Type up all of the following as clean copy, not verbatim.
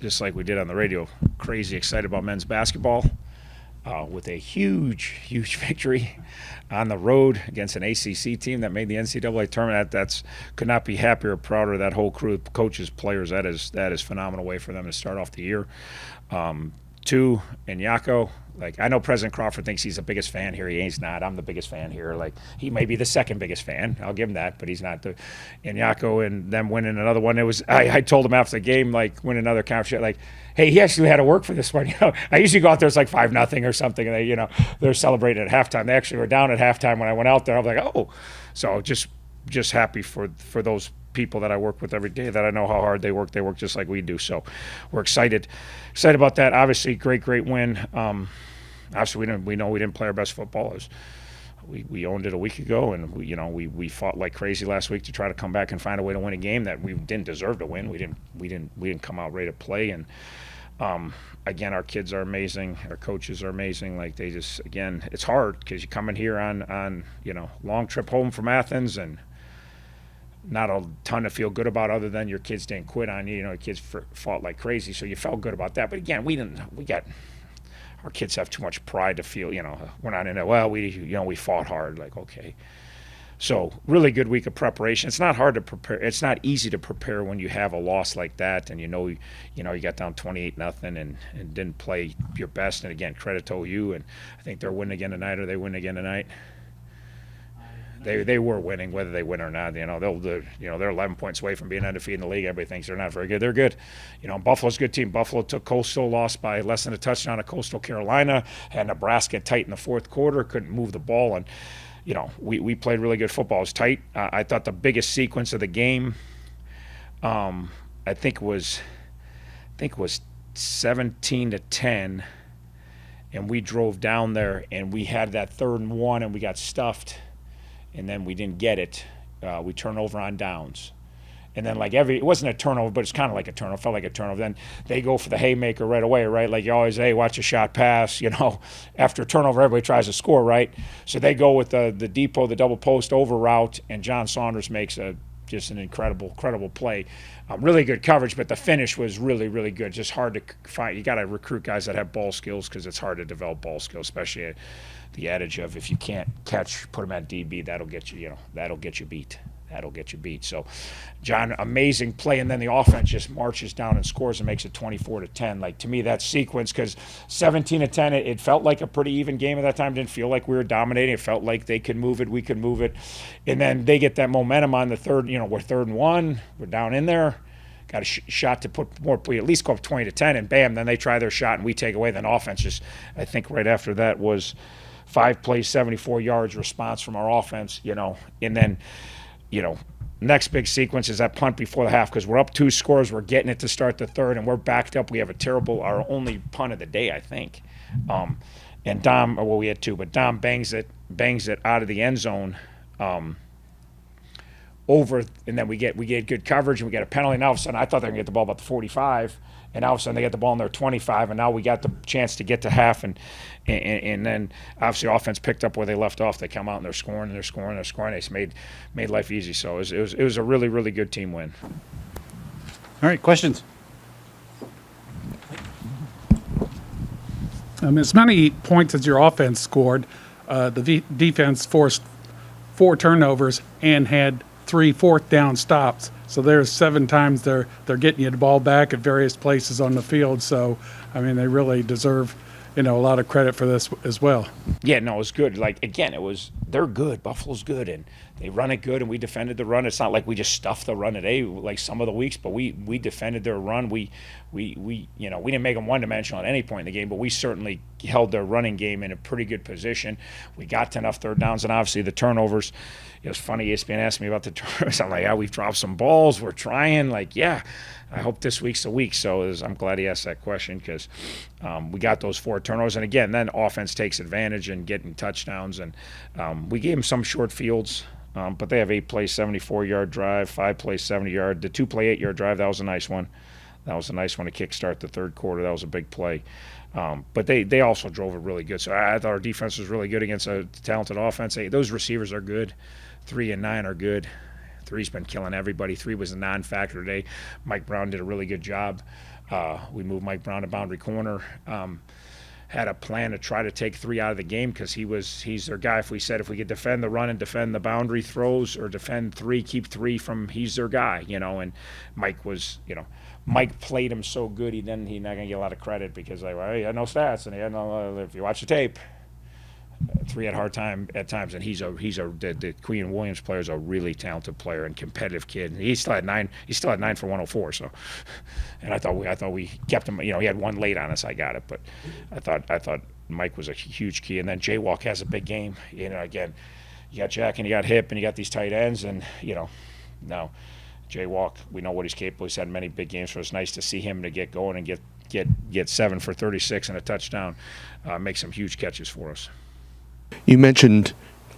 just like we did on the radio, crazy excited about men's basketball with a huge victory on the road against an ACC team that made the NCAA tournament. That's could not be happier or prouder of that whole crew of coaches, players. That is phenomenal way for them to start off the year. Two, and Yako. Like, I know President Crawford thinks he's the biggest fan here. He's not. I'm the biggest fan here. Like, he may be the second biggest fan. I'll give him that, but he's not the. And Yako and them winning another one. It was. I told him after the game, like, win another conference, like, hey, he actually had to work for this one. I usually go out there, it's like 5-0 or something, and they're celebrating at halftime. They actually were down at halftime when I went out there. I was like, oh, so just happy for those people that I work with every day, that I know how hard they work. They work just like we do. So we're excited about that. Obviously, great win. Obviously, we know we didn't play our best football. We owned it a week ago, and we fought like crazy last week to try to come back and find a way to win a game that we didn't deserve to win. We didn't come out ready to play. And again, our kids are amazing. Our coaches are amazing. Like, they just, again, it's hard because you come in here on long trip home from Athens and not a ton to feel good about other than your kids didn't quit on you. Your kids fought like crazy, so you felt good about that. But again, our kids have too much pride to feel, we're not in it. Well, we fought hard. Like, okay. So really good week of preparation. It's not hard to prepare. It's not easy to prepare when you have a loss like that, and you got down 28-0 and didn't play your best. And again, credit to OU, and I think they're winning again tonight, or they win again tonight. They were winning, whether they win or not. They're 11 points away from being undefeated in the league. Everybody thinks they're not very good. They're good. Buffalo's a good team. Buffalo took Coastal, lost by less than a touchdown to Coastal Carolina, had Nebraska tight in the fourth quarter, couldn't move the ball, and we played really good football. It was tight. I thought the biggest sequence of the game, I think was 17-10, and we drove down there, and we had that 3rd and 1, and we got stuffed. And then we didn't get it. We turned over on downs. And then, it wasn't a turnover, but it's kind of like a turnover. It felt like a turnover. Then they go for the haymaker right away, right? Like, you always, hey, watch a shot pass. After a turnover, everybody tries to score, right? So they go with the depot, the double post over route, and John Saunders makes just an incredible play. Really good coverage, but the finish was really good. Just hard to find. You got to recruit guys that have ball skills, because it's hard to develop ball skills, especially the adage of, if you can't catch, put them at DB. That'll get you beat. So, John, amazing play, and then the offense just marches down and scores and makes it 24-10. Like, to me, that sequence, because 17-10, it felt like a pretty even game at that time. It didn't feel like we were dominating. It felt like they could move it, we could move it, and then they get that momentum on the third. We're 3rd and 1, we're down in there. Got a shot to put more, we at least go up 20-10, and bam, then they try their shot and we take away. Then offense just, I think right after that was 5 plays, 74 yards response from our offense, and then, next big sequence is that punt before the half, because we're up 2 scores, we're getting it to start the third, and we're backed up. We have our only punt of the day, I think. And Dom, we had 2, but Dom bangs it out of the end zone, over, and then we get good coverage, and we get a penalty, and all of a sudden I thought they were going to get the ball about the 45, and all of a sudden they get the ball in their 25, and now we got the chance to get to half, and then obviously offense picked up where they left off. They come out and they're scoring. They just made life easy. So it was a really good team win. All right, questions? As many points as your offense scored, the defense forced 4 turnovers and had 3 fourth down stops. So there's 7 times they're getting you the ball back at various places on the field. So, they really deserve, a lot of credit for this as well. Yeah, no, it was good. Like, again, they're good. Buffalo's good, and they run it good, and we defended the run. It's not like we just stuffed the run today like some of the weeks, but we defended their run. We didn't make them one-dimensional at any point in the game, but we certainly held their running game in a pretty good position. We got to enough 3rd downs, and obviously the turnovers. It was funny, ESPN asked me about the turnovers. I'm like, yeah, we've dropped some balls. We're trying. Like, yeah, I hope this week's the week. So I'm glad he asked that question, because we got those 4 turnovers. And, again, then offense takes advantage and getting touchdowns. And we gave them some short fields, but they have 8-play, 74-yard drive, 5-play, 70-yard. The 2-play, 8-yard drive, that was a nice one. That was a nice one to kickstart the third quarter. That was a big play. But they also drove it really good. So I thought our defense was really good against a talented offense. Those receivers are good. 3 and 9 are good. 3's been killing everybody. 3 was a non-factor today. Mike Brown did a really good job. We moved Mike Brown to boundary corner. Had a plan to try to take 3 out of the game because he's their guy. If we could defend the run and defend the boundary throws, or defend 3, keep 3 from, he's their guy, and Mike was, Mike played him so good, he's not gonna get a lot of credit because he had no stats, and he had no, if you watch the tape, 3 had a hard time at times, and the Queen Williams player is a really talented player and competitive kid. And he still had 9 for 104. So, and I thought we kept him. He had 1 late on us. I got it, but I thought Mike was a huge key. And then Jaywalk has a big game. Again, you got Jack and you got Hip and you got these tight ends, and now Jaywalk, we know what he's capable. He's had many big games, so it's nice to see him to get going and get 7 for 36 and a touchdown, make some huge catches for us. You mentioned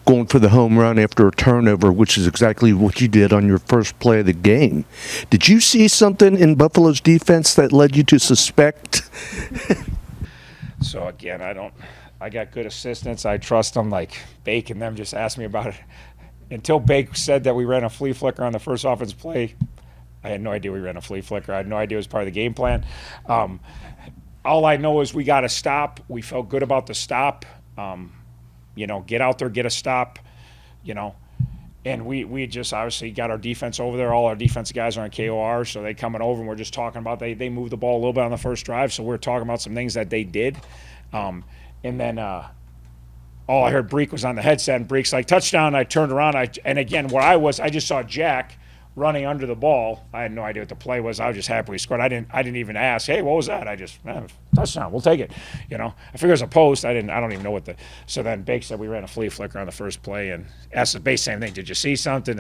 going for the home run after a turnover, which is exactly what you did on your first play of the game. Did you see something in Buffalo's defense that led you to suspect? So again, I got good assistants. I trust them, like Bake and them just asked me about it. Until Bake said that we ran a flea flicker on the first offense play, I had no idea we ran a flea flicker. I had no idea it was part of the game plan. All I know is we got a stop. We felt good about the stop. Get out there, get a stop, and we just obviously got our defense over there. All our defense guys are on KOR, so they coming over, and we're just talking about they moved the ball a little bit on the first drive, so we're talking about some things that they did. And then all I heard Breek was on the headset, and Breek's like, touchdown. I turned around, and again, where I just saw Jack running under the ball. I had no idea what the play was. I was just happy we scored. I didn't even ask, hey, what was that? I just, touchdown, we'll take it. I figure it was a post. I don't even know what so then Bake said we ran a flea flicker on the first play, and asked the base same thing. Did you see something?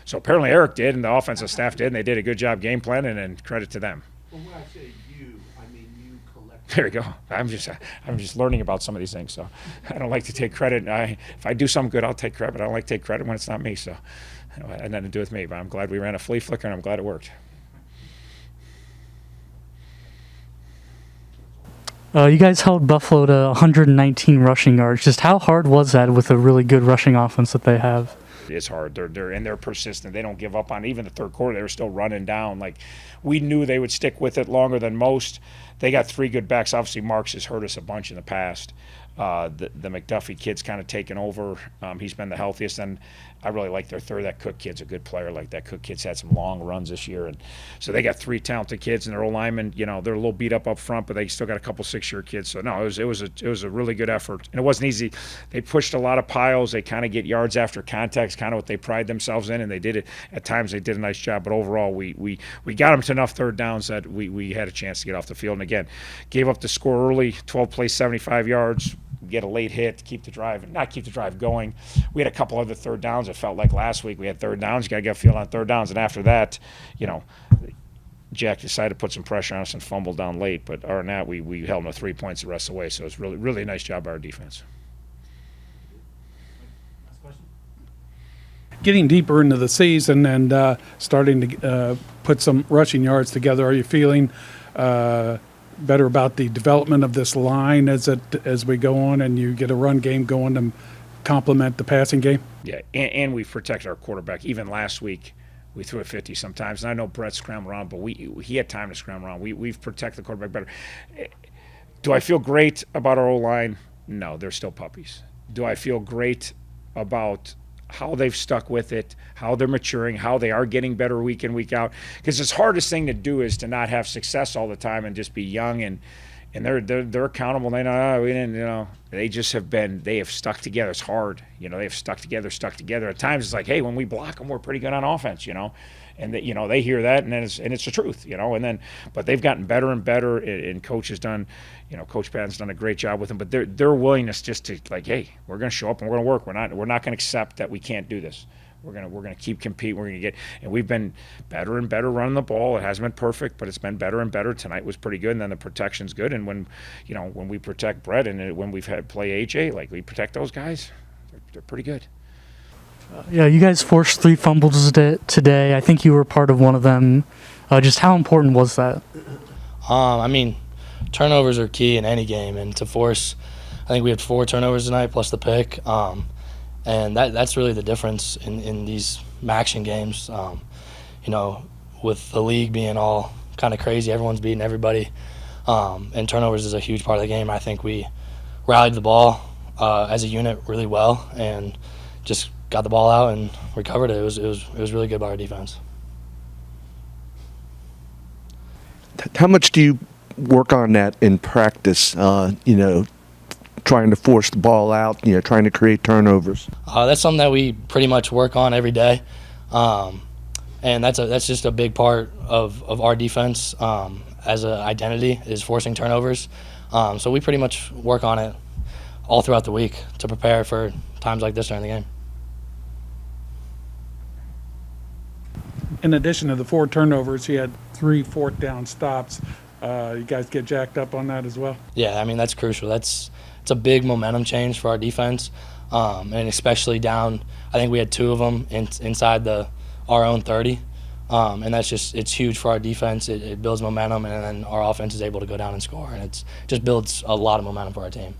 So apparently Eric did, and the offensive staff did, and they did a good job game planning, and credit to them. Well, when I say you, I mean you collectively. There we go. I'm just learning about some of these things, so I don't like to take credit. If I do something good, I'll take credit, but I don't like to take credit when it's not me, so. It had nothing to do with me, but I'm glad we ran a flea flicker, and I'm glad it worked. You guys held Buffalo to 119 rushing yards. Just how hard was that with a really good rushing offense that they have? It's hard. They're persistent. They don't give up on even the third quarter. They were still running down. Like, we knew they would stick with it longer than most. They got 3 good backs. Obviously, Marks has hurt us a bunch in the past. The McDuffie kid's kind of taken over. He's been the healthiest, and I really like their third. That Cook kid's a good player. Like, that Cook kid's had some long runs this year, and so they got 3 talented kids, and their O-linemen, they're a little beat up front, but they still got a couple 6-year kids. So no, it was a really good effort, and it wasn't easy. They pushed a lot of piles. They kind of get yards after contact, kind of what they pride themselves in, and they did it at times. They did a nice job, but overall, we got them to enough third downs that we had a chance to get off the field. And again, gave up the score early. 12 plays, 75 yards. Get a late hit, not keep the drive going. We had a couple other third downs. It felt like last week we had third downs. You got to get a field on third downs. And after that, Jack decided to put some pressure on us and fumbled down late. But other than that, we held them to 3 points the rest of the way. So it's really, really a nice job by our defense. Getting deeper into the season and starting to put some rushing yards together, are you feeling better about the development of this line as we go on and you get a run game going to complement the passing game? Yeah, and we've protected our quarterback. Even last week, we threw it 50 sometimes. And I know Brett scrambled around, but he had time to scramble around. We've protected the quarterback better. Do I feel great about our O-line? No, they're still puppies. Do I feel great about how they've stuck with it, how they're maturing, how they are getting better week in, week out? Because the hardest thing to do is to not have success all the time and just be young, and they're accountable. They know we didn't, they just they have stuck together. It's hard, they have stuck together. At times it's like, hey, when we block them, we're pretty good on offense, and they hear that, and then it's the truth, but they've gotten better and better, and Coach has done, Coach Patton's done a great job with them, but their willingness just to, like, hey, we're going to show up and we're going to work. We're not going to accept that we can't do this. We're gonna keep competing. We're gonna get, and we've been better and better running the ball. It hasn't been perfect, but it's been better and better. Tonight was pretty good, and then the protection's good. And when we protect Brett, and when we've had play AJ, like we protect those guys, they're pretty good. Yeah, you guys forced 3 fumbles today. I think you were part of one of them. Just how important was that? Turnovers are key in any game, and to force, I think we had 4 turnovers tonight plus the pick. And that's really the difference in these action games. With the league being all kind of crazy. Everyone's beating everybody, and turnovers is a huge part of the game. I think we rallied the ball as a unit really well and just got the ball out and recovered it. It was really good by our defense. How much do you work on that in practice? Trying to force the ball out, trying to create turnovers. That's something that we pretty much work on every day, and that's just a big part of our defense as an identity is forcing turnovers. So we pretty much work on it all throughout the week to prepare for times like this during the game. In addition to the 4 turnovers, he had 3 fourth down stops. You guys get jacked up on that as well? Yeah, I mean, that's crucial. It's a big momentum change for our defense, and especially down. I think we had 2 of them inside our own 30, and it's huge for our defense. It builds momentum, and then our offense is able to go down and score, and it just builds a lot of momentum for our team.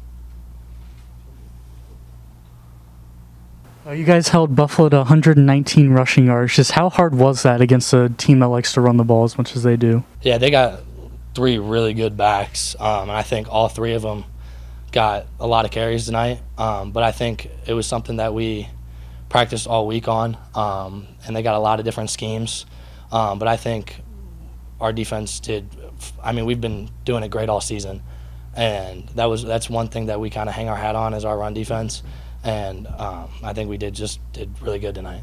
You guys held Buffalo to 119 rushing yards. Just how hard was that against a team that likes to run the ball as much as they do? Yeah, they got 3 really good backs, and I think all 3 of them got a lot of carries tonight. But I think it was something that we practiced all week on, and they got a lot of different schemes. But I think our defense did. I mean, we've been doing it great all season, and that's one thing that we kind of hang our hat on is our run defense. And I think we did really good tonight.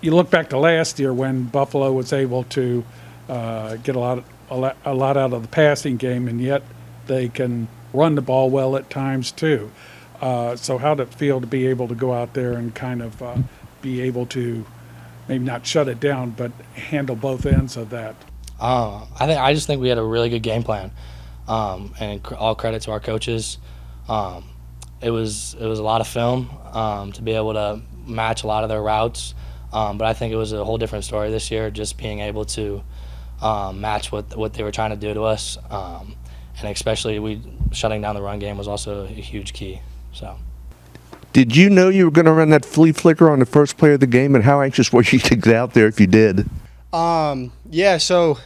You look back to last year when Buffalo was able to get a lot out of the passing game, and yet they can run the ball well at times too. So how did it feel to be able to go out there and kind of be able to maybe not shut it down, but handle both ends of that? I just think we had a really good game plan, and all credit to our coaches. It was a lot of film to be able to match a lot of their routes, but I think it was a whole different story this year, just being able to match what they were trying to do to us, and especially shutting down the run game was also a huge key. So. Did you know you were going to run that flea flicker on the first play of the game, and how anxious were you to get out there if you did? Yeah, so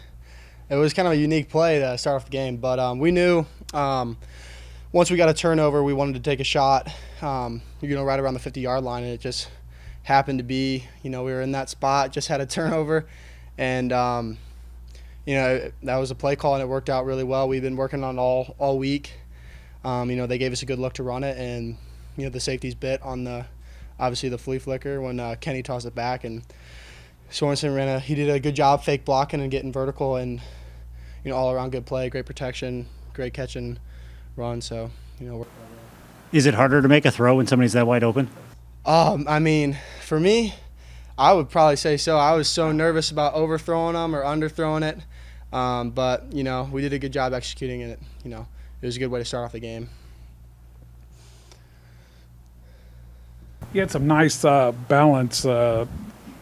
it was kind of a unique play to start off the game, but we knew once we got a turnover, we wanted to take a shot, right around the 50-yard line, and it just happened to be, we were in that spot, just had a turnover, and that was a play call, and it worked out really well. We've been working on it all week. They gave us a good look to run it, and the safeties bit on obviously the flea flicker when Kenny tossed it back, and Sorensen he did a good job fake blocking and getting vertical, and all around good play, great protection, great catch and run. So Is it harder to make a throw when somebody's that wide open? I mean, for me, I would probably say so. I was so nervous about overthrowing them or underthrowing it, but we did a good job executing it. It was a good way to start off the game. You had some nice balance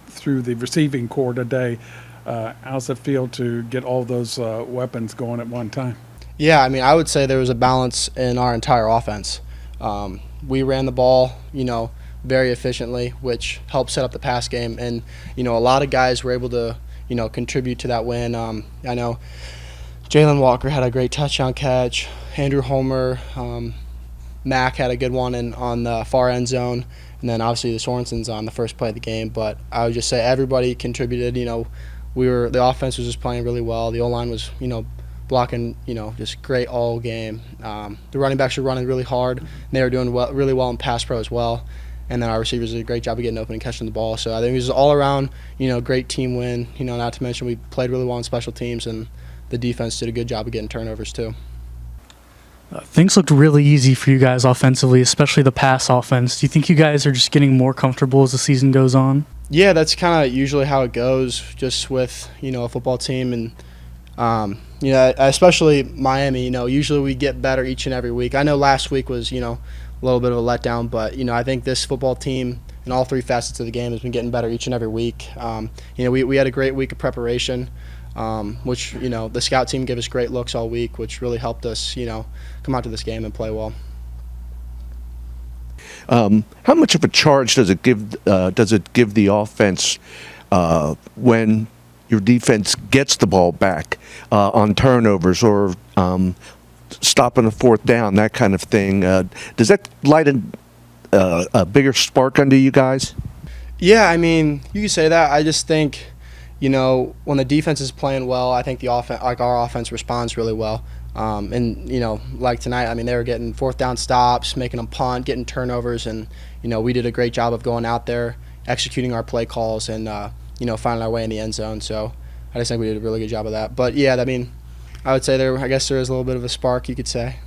through the receiving core today. How's it feel to get all those weapons going at one time? Yeah, I mean, I would say there was a balance in our entire offense. We ran the ball, very efficiently, which helped set up the pass game. And, a lot of guys were able to, contribute to that win. I know Jalen Walker had a great touchdown catch. Andrew Homer, Mack had a good one on the far end zone. And then obviously the Sorensen's on the first play of the game. But I would just say everybody contributed. The offense was just playing really well. The O-line was, blocking, just great all game. The running backs were running really hard. And they were doing really well in pass pro as well. And then our receivers did a great job of getting open and catching the ball. So I think it was all around, great team win. Not to mention we played really well on special teams, and the defense did a good job of getting turnovers too. Things looked really easy for you guys offensively, especially the pass offense. Do you think you guys are just getting more comfortable as the season goes on? Yeah, that's kind of usually how it goes, just with a football team, and especially Miami. Usually we get better each and every week. I know last week was a little bit of a letdown, but I think this football team in all 3 facets of the game has been getting better each and every week. We had a great week of preparation, which the scout team gave us great looks all week, which really helped us come out to this game and play well. How much of a charge does it give the offense when your defense gets the ball back on turnovers or stopping a fourth down, that kind of thing. Does that light a bigger spark under you guys? Yeah, I mean, you can say that. I just think, when the defense is playing well, I think the offense, like our offense, responds really well. And like tonight, I mean, they were getting fourth down stops, making them punt, getting turnovers, and we did a great job of going out there, executing our play calls, and finding our way in the end zone. So I just think we did a really good job of that. But yeah, I mean, I would say I guess there is a little bit of a spark, you could say.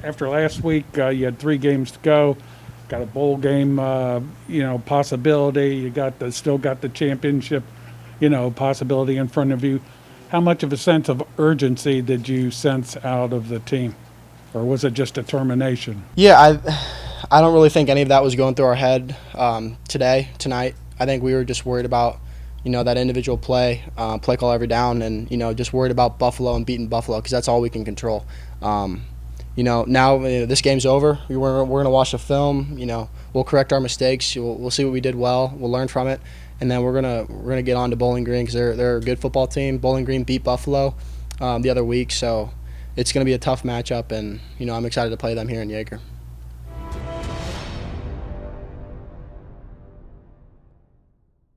After last week, you had 3 games to go. Got a bowl game, possibility. You still got the championship, possibility in front of you. How much of a sense of urgency did you sense out of the team, or was it just determination? Yeah, I don't really think any of that was going through our head tonight. I think we were just worried about, that individual play call every down, and just worried about Buffalo and beating Buffalo because that's all we can control. Now this game's over. We're gonna watch the film. We'll correct our mistakes. We'll see what we did well. We'll learn from it, and then we're gonna get on to Bowling Green because they're a good football team. Bowling Green beat Buffalo the other week, so it's gonna be a tough matchup, and I'm excited to play them here in Yeager.